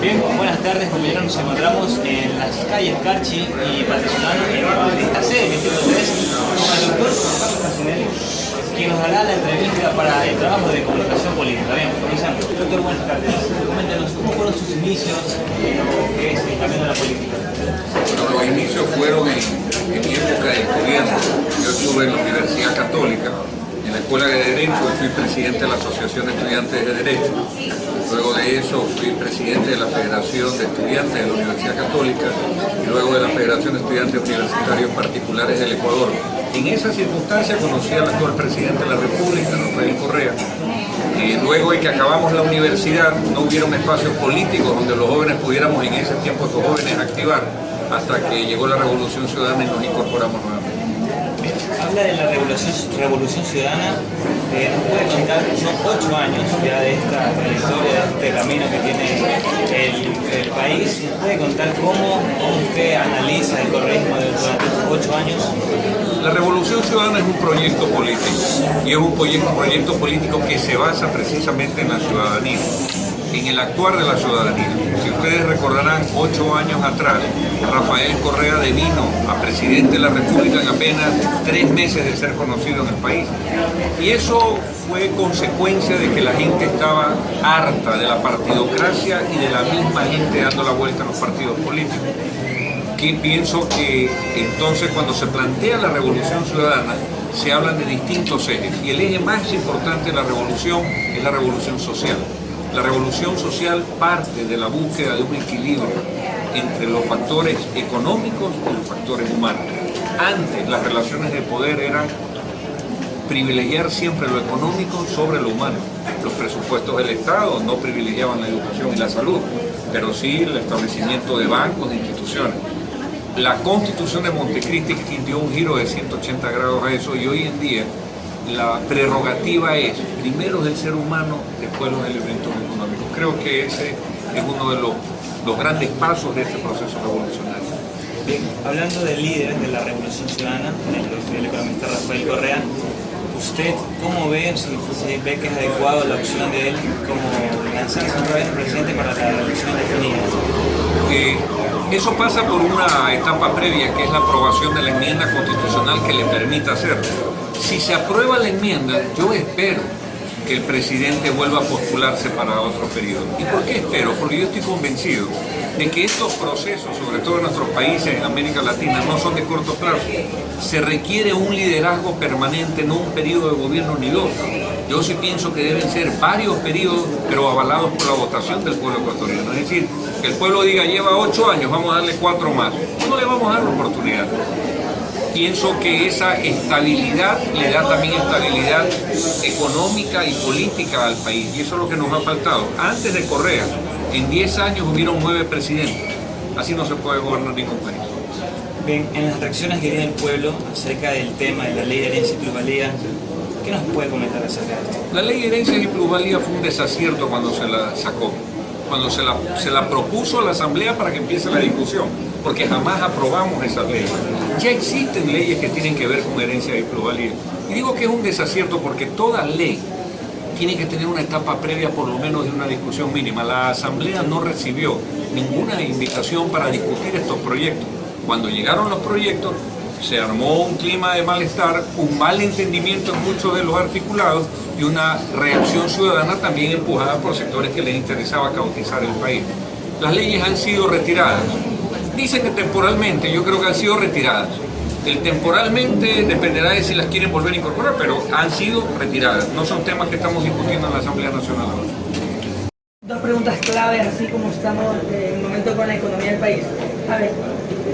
Bien, buenas tardes compañeros, nos encontramos en las calles Carchi y Patricional de esta sede 21-3 con el doctor Carlos Casinelli, quien nos hará la entrevista para el trabajo de comunicación política. Bien, comenzamos. Doctor, buenas tardes. Coméntenos, ¿cómo fueron sus inicios en lo que es el camino de la política? Bueno, los inicios fueron en mi época de estudiante. Yo estuve en la Universidad Católica, en la Escuela de Derecho, y fui presidente de la Asociación de Estudiantes de Derecho. Luego de eso fui presidente de la Federación de Estudiantes de la Universidad Católica y luego de la Federación de Estudiantes Universitarios Particulares del Ecuador. En esa circunstancia conocí al actual presidente de la República, Rafael Correa. Luego de que acabamos la universidad, no hubieron espacios políticos donde los jóvenes pudiéramos en ese tiempo, estos jóvenes, activar, hasta que llegó la Revolución Ciudadana y nos incorporamos nuevamente. Habla de la Revolución Ciudadana, nos puede contar, son 8 años ya de esta trayectoria, de este camino que tiene el país. ¿Nos puede contar cómo usted analiza el correísmo durante estos 8 años? La Revolución Ciudadana es un proyecto político y es un proyecto político que se basa precisamente en la ciudadanía, en el actuar de la ciudadanía. Si ustedes recordarán, 8 años atrás, Rafael Correa devino a presidente de la República en apenas 3 meses de ser conocido en el país. Y eso fue consecuencia de que la gente estaba harta de la partidocracia y de la misma gente dando la vuelta a los partidos políticos. Que pienso que entonces cuando se plantea la Revolución Ciudadana, se hablan de distintos ejes. Y el eje más importante de la revolución es la revolución social. La revolución social parte de la búsqueda de un equilibrio entre los factores económicos y los factores humanos. Antes las relaciones de poder eran privilegiar siempre lo económico sobre lo humano. Los presupuestos del Estado no privilegiaban la educación y la salud, pero sí el establecimiento de bancos, de instituciones. La Constitución de Montecristi dio un giro de 180 grados a eso, y hoy en día la prerrogativa es, primero del ser humano, después los elementos económicos. Creo que ese es uno de los grandes pasos de este proceso revolucionario. Bien, hablando de líderes de la Revolución Ciudadana, el economista Rafael Correa, ¿usted cómo ve, si ve que es adecuado la opción de él como lanzarse otra vez presidente para la reelección definida? Eso pasa por una etapa previa, que es la aprobación de la enmienda constitucional que le permita hacerlo. Si se aprueba la enmienda, yo espero que el presidente vuelva a postularse para otro periodo. ¿Y por qué espero? Porque yo estoy convencido de que estos procesos, sobre todo en nuestros países, en América Latina, no son de corto plazo. Se requiere un liderazgo permanente, no un periodo de gobierno ni dos. Yo sí pienso que deben ser varios periodos, pero avalados por la votación del pueblo ecuatoriano. Es decir, que el pueblo diga, lleva 8 años, vamos a darle 4 más. No le vamos a dar la oportunidad. Pienso que esa estabilidad le da también estabilidad económica y política al país, y eso es lo que nos ha faltado. Antes de Correa, en 10 años hubieron 9 presidentes. Así no se puede gobernar ningún país. Bien, en las reacciones que tiene el pueblo acerca del tema de la ley de herencia y plusvalía, ¿qué nos puede comentar acerca de esto? La ley de herencia y plusvalía fue un desacierto cuando se la sacó, cuando se la propuso a la Asamblea para que empiece la discusión, porque jamás aprobamos esas leyes. Ya existen leyes que tienen que ver con herencia y plusvalía. Y digo que es un desacierto porque toda ley tiene que tener una etapa previa, por lo menos de una discusión mínima. La Asamblea no recibió ninguna invitación para discutir estos proyectos. Cuando llegaron los proyectos, se armó un clima de malestar, un mal entendimiento en muchos de los articulados y una reacción ciudadana también empujada por sectores que les interesaba caotizar el país. Las leyes han sido retiradas. Dicen que temporalmente, yo creo que han sido retiradas. El temporalmente dependerá de si las quieren volver a incorporar, pero han sido retiradas. No son temas que estamos discutiendo en la Asamblea Nacional ahora. Dos preguntas claves, así como estamos en el momento con la economía del país. A ver,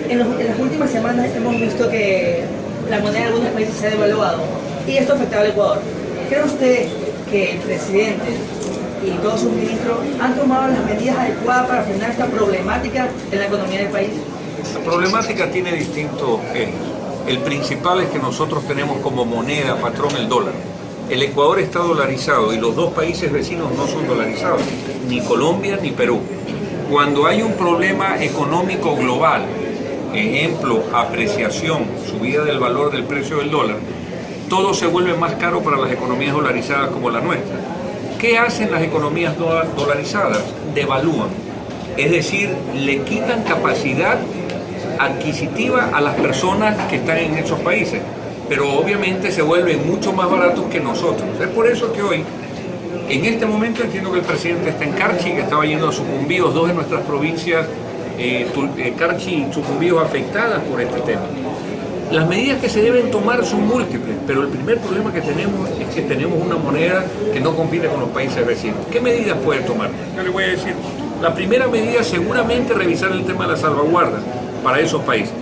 en las últimas semanas hemos visto que la moneda de algunos países se ha devaluado y esto afectaba al Ecuador. ¿Cree usted que el presidente y todos sus ministros han tomado las medidas adecuadas para frenar esta problemática en la economía del país? La problemática tiene distintos ejes. El principal es que nosotros tenemos como moneda patrón el dólar. El Ecuador está dolarizado y los dos países vecinos no son dolarizados, ni Colombia ni Perú. Cuando hay un problema económico global ejemplo, apreciación, subida del valor del precio del dólar, todo se vuelve más caro para las economías dolarizadas como la nuestra. ¿Qué hacen las economías dolarizadas? Devalúan, es decir, le quitan capacidad adquisitiva a las personas que están en esos países, pero obviamente se vuelven mucho más baratos que nosotros. Es por eso que hoy, en este momento, entiendo que el presidente está en Carchi, que estaba yendo a Sucumbíos, dos de nuestras provincias, Carchi y Sucumbíos, afectadas por este tema. Las medidas que se deben tomar son múltiples, pero el primer problema que tenemos es que tenemos una moneda que no compite con los países vecinos. ¿Qué medidas puede tomar? Yo le voy a decir, la primera medida seguramente revisar el tema de la salvaguarda para esos países.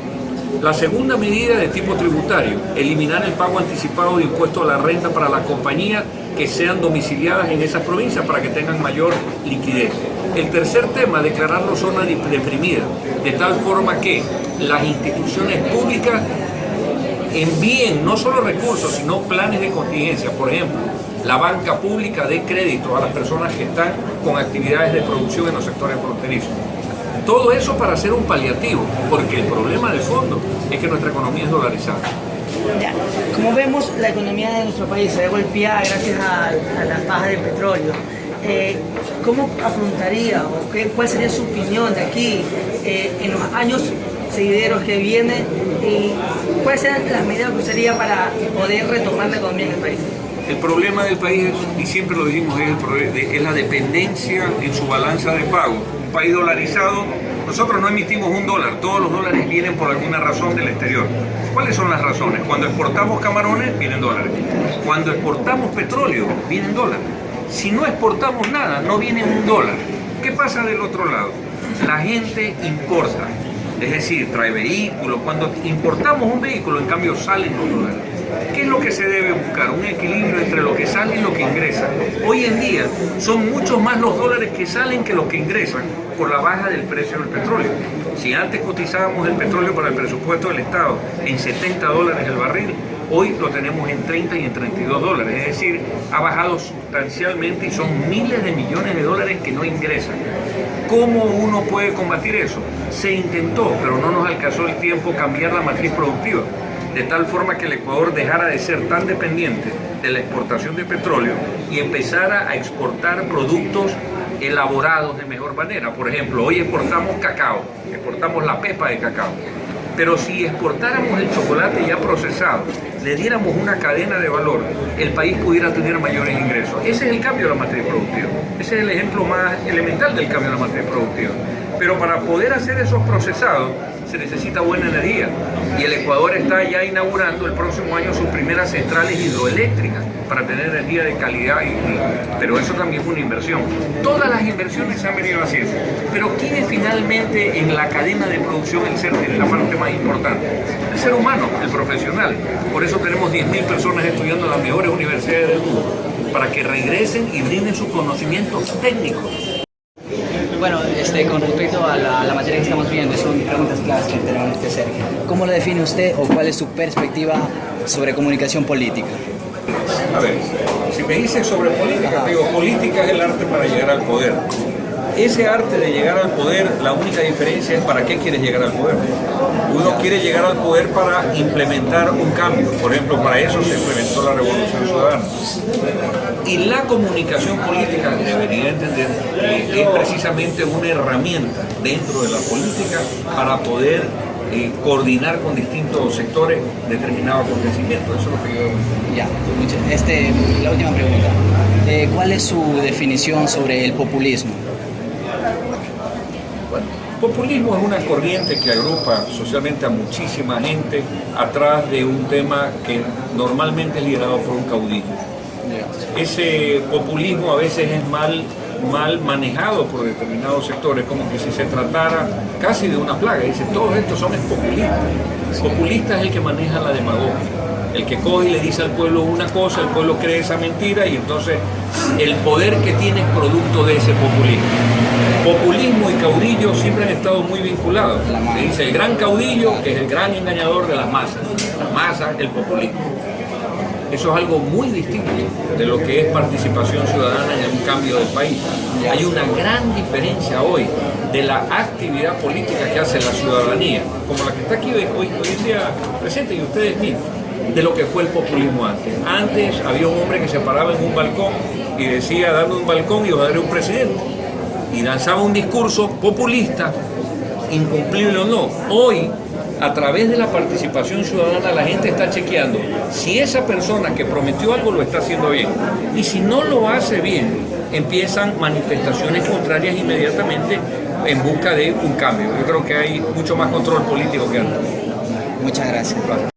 La segunda medida de tipo tributario, eliminar el pago anticipado de impuesto a la renta para las compañías que sean domiciliadas en esas provincias para que tengan mayor liquidez. El tercer tema, declararlo zona deprimida, de tal forma que las instituciones públicas envíen no solo recursos, sino planes de contingencia. Por ejemplo, la banca pública dé crédito a las personas que están con actividades de producción en los sectores fronterizos. Todo eso para hacer un paliativo, porque el problema de fondo es que nuestra economía es dolarizada. Ya, como vemos, la economía de nuestro país se ve golpeada gracias a las bajas del petróleo. ¿Cómo afrontaría o cuál sería su opinión de aquí en los años seguideros que vienen y cuáles serían las medidas que usaría para poder retomar la economía en el país? El problema del país, y siempre lo dijimos, es la dependencia en su balanza de pago. Un país dolarizado, nosotros no emitimos un dólar, todos los dólares vienen por alguna razón del exterior. ¿Cuáles son las razones? Cuando exportamos camarones, vienen dólares. Cuando exportamos petróleo, vienen dólares. Si no exportamos nada, no viene un dólar. ¿Qué pasa del otro lado? La gente importa, es decir, trae vehículos. Cuando importamos un vehículo, en cambio, salen los dólares. ¿Qué es lo que se debe buscar? Un equilibrio entre lo que sale y lo que ingresa. Hoy en día son muchos más los dólares que salen que los que ingresan por la baja del precio del petróleo. Si antes cotizábamos el petróleo para el presupuesto del Estado en $70 el barril, hoy lo tenemos en 30 y en 32 dólares. Es decir, ha bajado sustancialmente y son miles de millones de dólares que no ingresan. ¿Cómo uno puede combatir eso? Se intentó, pero no nos alcanzó el tiempo cambiar la matriz productiva, de tal forma que el Ecuador dejara de ser tan dependiente de la exportación de petróleo y empezara a exportar productos elaborados de mejor manera. Por ejemplo, hoy exportamos cacao, exportamos la pepa de cacao, pero si exportáramos el chocolate ya procesado, le diéramos una cadena de valor, el país pudiera tener mayores ingresos. Ese es el cambio de la matriz productiva, ese es el ejemplo más elemental del cambio de la matriz productiva. Pero para poder hacer esos procesados se necesita buena energía, y el Ecuador está ya inaugurando el próximo año sus primeras centrales hidroeléctricas para tener energía de calidad, pero eso también fue una inversión. Todas las inversiones se han venido haciendo, pero ¿quién es finalmente en la cadena de producción la parte más importante? El ser humano, el profesional. Por eso tenemos 10.000 personas estudiando en las mejores universidades del mundo, para que regresen y brinden sus conocimientos técnicos. Bueno, con respecto a la materia que estamos viendo, son preguntas claves que tenemos que hacer. ¿Cómo lo define usted o cuál es su perspectiva sobre comunicación política? A ver, si me dices sobre política, te digo, política es el arte para llegar al poder. Ese arte de llegar al poder, la única diferencia es para qué quieres llegar al poder. Uno quiere llegar al poder para implementar un cambio. Por ejemplo, para eso se implementó la Revolución Ciudadana. Y la comunicación política, debería entender, es precisamente una herramienta dentro de la política para poder coordinar con distintos sectores determinados acontecimientos. Eso es lo que yo... Ya, la última pregunta. ¿Cuál es su definición sobre el populismo? Bueno, populismo es una corriente que agrupa socialmente a muchísima gente atrás de un tema que normalmente es liderado por un caudillo. Ese populismo a veces es mal manejado por determinados sectores, como que si se tratara casi de una plaga. Dice, todos estos son populistas. Populista es el que maneja la demagogia, el que coge y le dice al pueblo una cosa, el pueblo cree esa mentira y entonces el poder que tiene es producto de ese populismo. Populismo y caudillo siempre han estado muy vinculados. Se dice el gran caudillo, que es el gran engañador de las masas. La masa, el populismo. Eso es algo muy distinto de lo que es participación ciudadana en un cambio del país. Hay una gran diferencia hoy de la actividad política que hace la ciudadanía, como la que está aquí hoy en día presente y ustedes mismos, de lo que fue el populismo antes. Antes había un hombre que se paraba en un balcón y decía, dame un balcón y yo daré un presidente. Y lanzaba un discurso populista, incumplible o no. Hoy, a través de la participación ciudadana, la gente está chequeando si esa persona que prometió algo lo está haciendo bien. Y si no lo hace bien, empiezan manifestaciones contrarias inmediatamente en busca de un cambio. Yo creo que hay mucho más control político que antes. Muchas gracias.